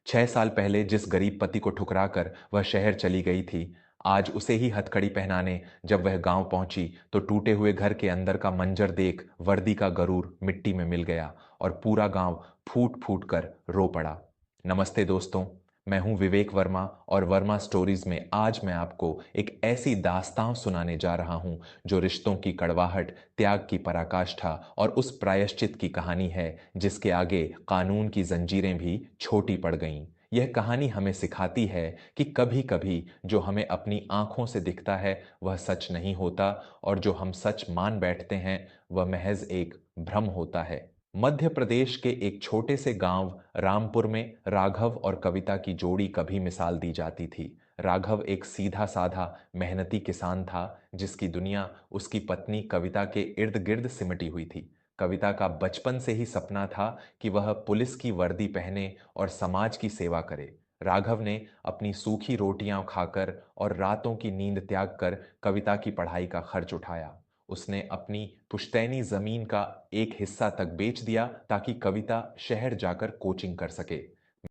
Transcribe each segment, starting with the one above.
6 साल पहले जिस गरीब पति को ठुकराकर वह शहर चली गई थी, आज उसे ही हथकड़ी पहनाने जब वह गांव पहुंची तो टूटे हुए घर के अंदर का मंजर देख वर्दी का गरूर मिट्टी में मिल गया और पूरा गांव फूट फूट कर रो पड़ा। नमस्ते दोस्तों, मैं हूं विवेक वर्मा और वर्मा स्टोरीज में आज मैं आपको एक ऐसी दास्तां सुनाने जा रहा हूं जो रिश्तों की कड़वाहट, त्याग की पराकाष्ठा और उस प्रायश्चित की कहानी है जिसके आगे कानून की जंजीरें भी छोटी पड़ गईं। यह कहानी हमें सिखाती है कि कभी कभी जो हमें अपनी आंखों से दिखता है वह सच नहीं होता और जो हम सच मान बैठते हैं वह महज एक भ्रम होता है। मध्य प्रदेश के एक छोटे से गांव रामपुर में राघव और कविता की जोड़ी कभी मिसाल दी जाती थी। राघव एक सीधा साधा मेहनती किसान था जिसकी दुनिया उसकी पत्नी कविता के इर्द गिर्द सिमटी हुई थी। कविता का बचपन से ही सपना था कि वह पुलिस की वर्दी पहने और समाज की सेवा करे। राघव ने अपनी सूखी रोटियां खाकर और रातों की नींद त्याग कर कविता की पढ़ाई का खर्च उठाया। उसने अपनी पुश्तैनी जमीन का एक हिस्सा तक बेच दिया ताकि कविता शहर जाकर कोचिंग कर सके।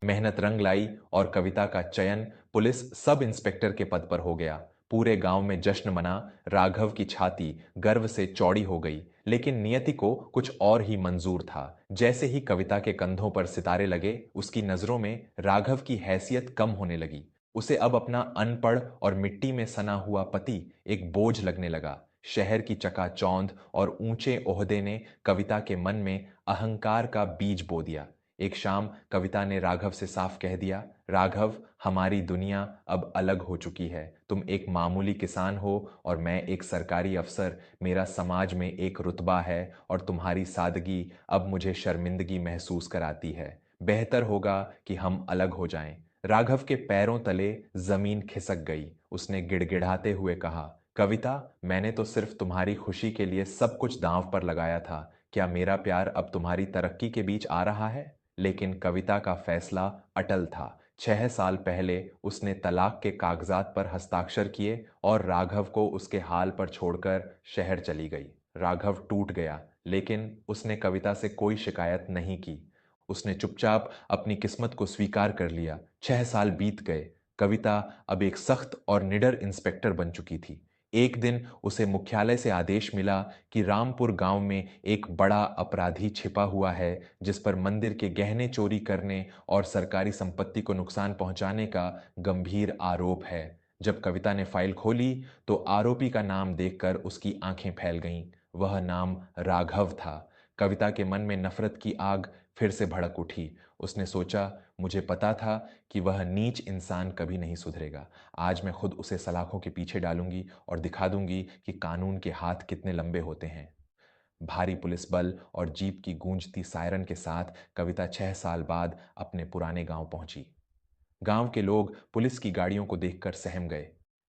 मेहनत रंग लाई और कविता का चयन पुलिस सब इंस्पेक्टर के पद पर हो गया। पूरे गांव में जश्न मना। राघव की छाती गर्व से चौड़ी हो गई, लेकिन नियति को कुछ और ही मंजूर था। जैसे ही कविता के कंधों पर सितारे लगे, उसकी नजरों में राघव की हैसियत कम होने लगी। उसे अब अपना अनपढ़ और मिट्टी में सना हुआ पति एक बोझ लगने लगा। शहर की चकाचौंध और ऊंचे ओहदे ने कविता के मन में अहंकार का बीज बो दिया। एक शाम कविता ने राघव से साफ कह दिया, राघव, हमारी दुनिया अब अलग हो चुकी है। तुम एक मामूली किसान हो और मैं एक सरकारी अफसर। मेरा समाज में एक रुतबा है और तुम्हारी सादगी अब मुझे शर्मिंदगी महसूस कराती है। बेहतर होगा कि हम अलग हो जाएं। राघव के पैरों तले जमीन खिसक गई। उसने गिड़गिड़ाते हुए कहा, कविता, मैंने तो सिर्फ तुम्हारी खुशी के लिए सब कुछ दांव पर लगाया था। क्या मेरा प्यार अब तुम्हारी तरक्की के बीच आ रहा है? लेकिन कविता का फैसला अटल था। 6 साल पहले उसने तलाक के कागजात पर हस्ताक्षर किए और राघव को उसके हाल पर छोड़कर शहर चली गई। राघव टूट गया, लेकिन उसने कविता से कोई शिकायत नहीं की। उसने चुपचाप अपनी किस्मत को स्वीकार कर लिया। 6 साल बीत गए। कविता अब एक सख्त और निडर इंस्पेक्टर बन चुकी थी। एक दिन उसे मुख्यालय से आदेश मिला कि रामपुर गांव में एक बड़ा अपराधी छिपा हुआ है जिस पर मंदिर के गहने चोरी करने और सरकारी संपत्ति को नुकसान पहुंचाने का गंभीर आरोप है। जब कविता ने फाइल खोली तो आरोपी का नाम देखकर उसकी आंखें फैल गईं। वह नाम राघव था। कविता के मन में नफरत की आग फिर से भड़क उठी। उसने सोचा, मुझे पता था कि वह नीच इंसान कभी नहीं सुधरेगा। आज मैं खुद उसे सलाखों के पीछे डालूंगी और दिखा दूंगी कि कानून के हाथ कितने लंबे होते हैं। भारी पुलिस बल और जीप की गूंजती सायरन के साथ कविता 6 साल बाद अपने पुराने गांव पहुंची। गांव के लोग पुलिस की गाड़ियों को देखकर सहम गए।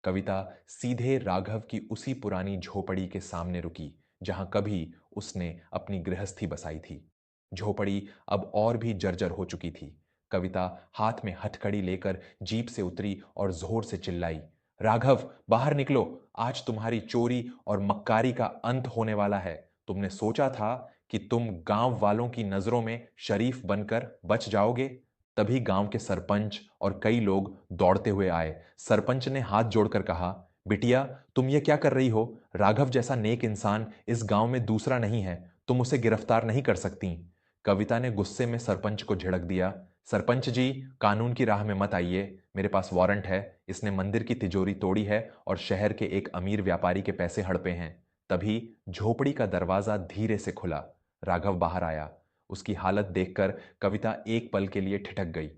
कविता सीधे राघव की उसी पुरानी झोपड़ी के सामने रुकी जहां कभी उसने अपनी गृहस्थी बसाई थी। झोपड़ी अब और भी जर्जर हो चुकी थी। कविता हाथ में हथकड़ी लेकर जीप से उतरी और जोर से चिल्लाई, राघव, बाहर निकलो। आज तुम्हारी चोरी और मक्कारी का अंत होने वाला है। तुमने सोचा था कि तुम गांव वालों की नजरों में शरीफ बनकर बच जाओगे। तभी गांव के सरपंच और कई लोग दौड़ते हुए आए। सरपंच ने हाथ जोड़कर कहा, बिटिया, तुम ये क्या कर रही हो? राघव जैसा नेक इंसान इस गांव में दूसरा नहीं है। तुम उसे गिरफ्तार नहीं कर सकती। कविता ने गुस्से में सरपंच को झिड़क दिया, सरपंच जी, कानून की राह में मत आइए। मेरे पास वारंट है। इसने मंदिर की तिजोरी तोड़ी है और शहर के एक अमीर व्यापारी के पैसे हड़पे हैं। तभी झोपड़ी का दरवाजा धीरे से खुला। राघव बाहर आया। उसकी हालत देखकर कविता एक पल के लिए ठिठक गई।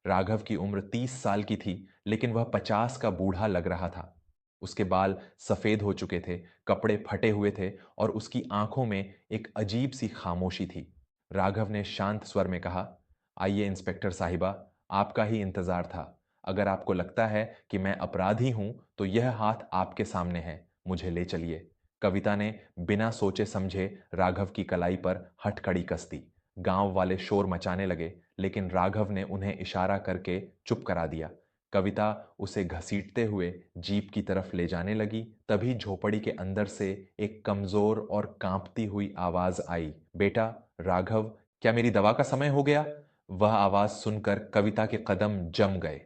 राघव की उम्र 30 साल की थी, लेकिन वह 50 का बूढ़ा लग रहा था। उसके बाल सफेद हो चुके थे, कपड़े फटे हुए थे और उसकी आंखों में एक अजीब सी खामोशी थी। राघव ने शांत स्वर में कहा, आइए इंस्पेक्टर साहिबा, आपका ही इंतजार था। अगर आपको लगता है कि मैं अपराधी हूं तो यह हाथ आपके सामने है। मुझे ले चलिए। कविता ने बिना सोचे समझे राघव की कलाई पर हथकड़ी कस दी। गांव वाले शोर मचाने लगे, लेकिन राघव ने उन्हें इशारा करके चुप करा दिया। कविता उसे घसीटते हुए जीप की तरफ ले जाने लगी। तभी झोपड़ी के अंदर से एक कमजोर और कांपती हुई आवाज आई, बेटा राघव, क्या मेरी दवा का समय हो गया? वह आवाज सुनकर कविता के कदम जम गए।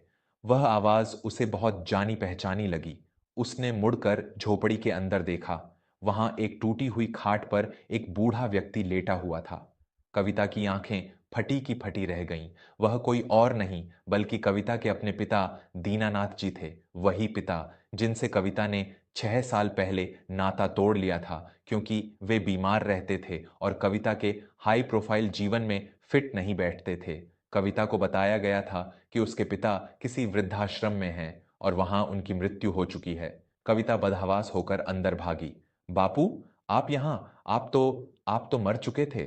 वह आवाज उसे बहुत जानी पहचानी लगी। उसने मुड़कर झोपड़ी के अंदर देखा। वहां एक टूटी हुई खाट पर एक बूढ़ा व्यक्ति लेटा हुआ था। कविता की आंखें फटी की फटी रह गईं। वह कोई और नहीं बल्कि कविता के अपने पिता दीनानाथ जी थे। वही पिता जिनसे कविता ने 6 साल पहले नाता तोड़ लिया था, क्योंकि वे बीमार रहते थे और कविता के हाई प्रोफाइल जीवन में फिट नहीं बैठते थे। कविता को बताया गया था कि उसके पिता किसी वृद्धाश्रम में हैं और वहां उनकी मृत्यु हो चुकी है। कविता बदहवास होकर अंदर भागी। बापू, आप यहां? आप तो मर चुके थे।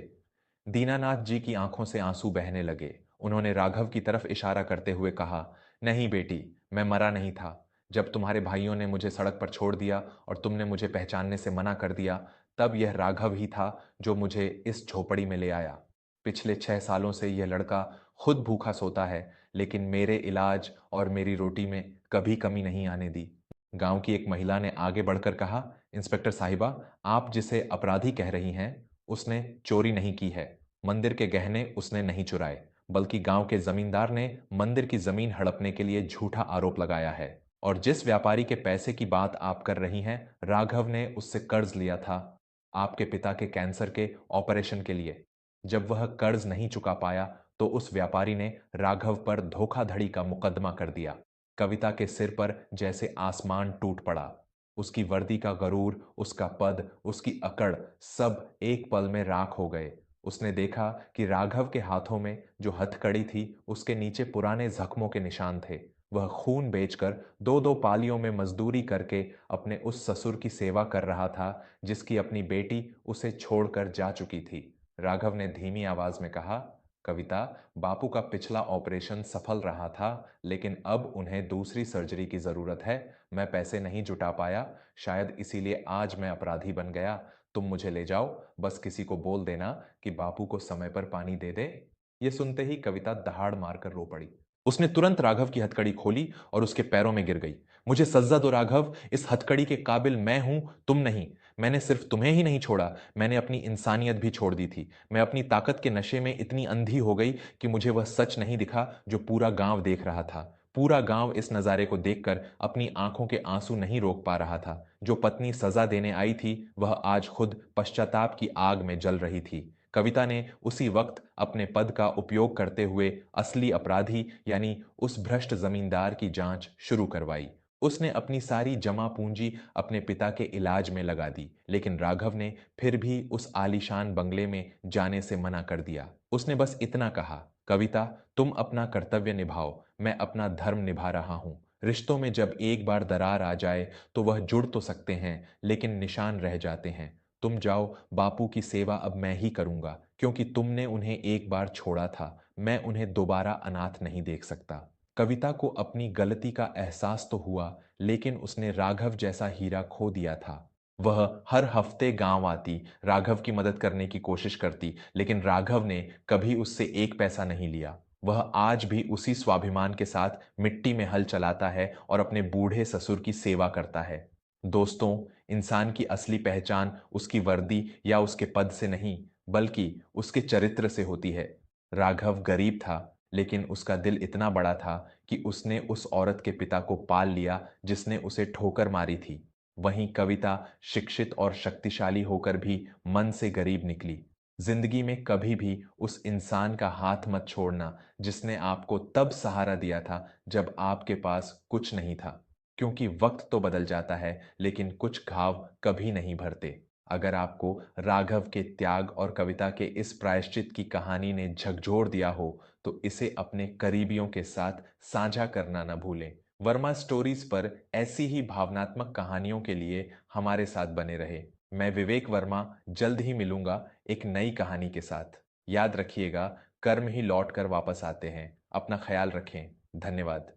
दीनानाथ जी की आंखों से आंसू बहने लगे। उन्होंने राघव की तरफ इशारा करते हुए कहा, नहीं बेटी, मैं मरा नहीं था। जब तुम्हारे भाइयों ने मुझे सड़क पर छोड़ दिया और तुमने मुझे पहचानने से मना कर दिया, तब यह राघव ही था जो मुझे इस झोपड़ी में ले आया। पिछले 6 सालों से यह लड़का खुद भूखा सोता है, लेकिन मेरे इलाज और मेरी रोटी में कभी कमी नहीं आने दी। गांव की एक महिला ने आगे बढ़कर कहा, इंस्पेक्टर साहिबा, आप जिसे अपराधी कह रही हैं, उसने चोरी नहीं की है। मंदिर के गहने उसने नहीं चुराए, बल्कि गांव के जमींदार ने मंदिर की जमीन हड़पने के लिए झूठा आरोप लगाया है। और जिस व्यापारी के पैसे की बात आप कर रही हैं, राघव ने उससे कर्ज लिया था आपके पिता के कैंसर के ऑपरेशन के लिए। जब वह कर्ज नहीं चुका पाया, तो उस व्यापारी ने राघव पर धोखाधड़ी का मुकदमा कर दिया। कविता के सिर पर जैसे आसमान टूट पड़ा। उसकी वर्दी का गरूर, उसका पद, उसकी अकड़, सब एक पल में राख हो गए। उसने देखा कि राघव के हाथों में जो हथकड़ी थी, उसके नीचे पुराने जख्मों के निशान थे। वह खून बेचकर दो दो पालियों में मजदूरी करके अपने उस ससुर की सेवा कर रहा था, जिसकी अपनी बेटी उसे छोड़कर जा चुकी थी। राघव ने धीमी आवाज में कहा, कविता, बापू का पिछला ऑपरेशन सफल रहा था, लेकिन अब उन्हें दूसरी सर्जरी की जरूरत है। मैं पैसे नहीं जुटा पाया, शायद इसीलिए आज मैं अपराधी बन गया। तुम मुझे ले जाओ, बस किसी को बोल देना कि बापू को समय पर पानी दे दे। यह सुनते ही कविता दहाड़ मारकर रो पड़ी। उसने तुरंत राघव की हथकड़ी खोली और उसके पैरों में गिर गई। मुझे सज्जा दो राघव, इस हथकड़ी के काबिल मैं हूं, तुम नहीं। मैंने सिर्फ तुम्हें ही नहीं छोड़ा, मैंने अपनी इंसानियत भी छोड़ दी थी। मैं अपनी ताकत के नशे में इतनी अंधी हो गई कि मुझे वह सच नहीं दिखा जो पूरा गांव देख रहा था। पूरा गांव इस नजारे को देखकर अपनी आंखों के आंसू नहीं रोक पा रहा था। जो पत्नी सजा देने आई थी, वह आज खुद पश्चाताप की आग में जल रही थी। कविता ने उसी वक्त अपने पद का उपयोग करते हुए असली अपराधी यानी उस भ्रष्ट जमींदार की जांच शुरू करवाई। उसने अपनी सारी जमा पूंजी अपने पिता के इलाज में लगा दी, लेकिन राघव ने फिर भी उस आलीशान बंगले में जाने से मना कर दिया। उसने बस इतना कहा, कविता, तुम अपना कर्तव्य निभाओ, मैं अपना धर्म निभा रहा हूं। रिश्तों में जब एक बार दरार आ जाए तो वह जुड़ तो सकते हैं, लेकिन निशान रह जाते हैं। तुम जाओ, बापू की सेवा अब मैं ही करूंगा, क्योंकि तुमने उन्हें एक बार छोड़ा था। मैं उन्हें दोबारा अनाथ नहीं देख सकता। कविता को अपनी गलती का एहसास तो हुआ, लेकिन उसने राघव जैसा हीरा खो दिया था। वह हर हफ्ते गांव आती, राघव की मदद करने की कोशिश करती, लेकिन राघव ने कभी उससे एक पैसा नहीं लिया। वह आज भी उसी स्वाभिमान के साथ मिट्टी में हल चलाता है और अपने बूढ़े ससुर की सेवा करता है। दोस्तों, इंसान की असली पहचान उसकी वर्दी या उसके पद से नहीं, बल्कि उसके चरित्र से होती है। राघव गरीब था, लेकिन उसका दिल इतना बड़ा था कि उसने उस औरत के पिता को पाल लिया जिसने उसे ठोकर मारी थी। वहीं कविता शिक्षित और शक्तिशाली होकर भी मन से गरीब निकली। जिंदगी में कभी भी उस इंसान का हाथ मत छोड़ना जिसने आपको तब सहारा दिया था जब आपके पास कुछ नहीं था, क्योंकि वक्त तो बदल जाता है, लेकिन कुछ घाव कभी नहीं भरते। अगर आपको राघव के त्याग और कविता के इस प्रायश्चित की कहानी ने झकझोर दिया हो, तो इसे अपने करीबियों के साथ साझा करना न भूलें। वर्मा स्टोरीज पर ऐसी ही भावनात्मक कहानियों के लिए हमारे साथ बने रहे। मैं विवेक वर्मा जल्द ही मिलूंगा एक नई कहानी के साथ। याद रखिएगा, कर्म ही लौट कर वापस आते हैं। अपना ख्याल रखें। धन्यवाद।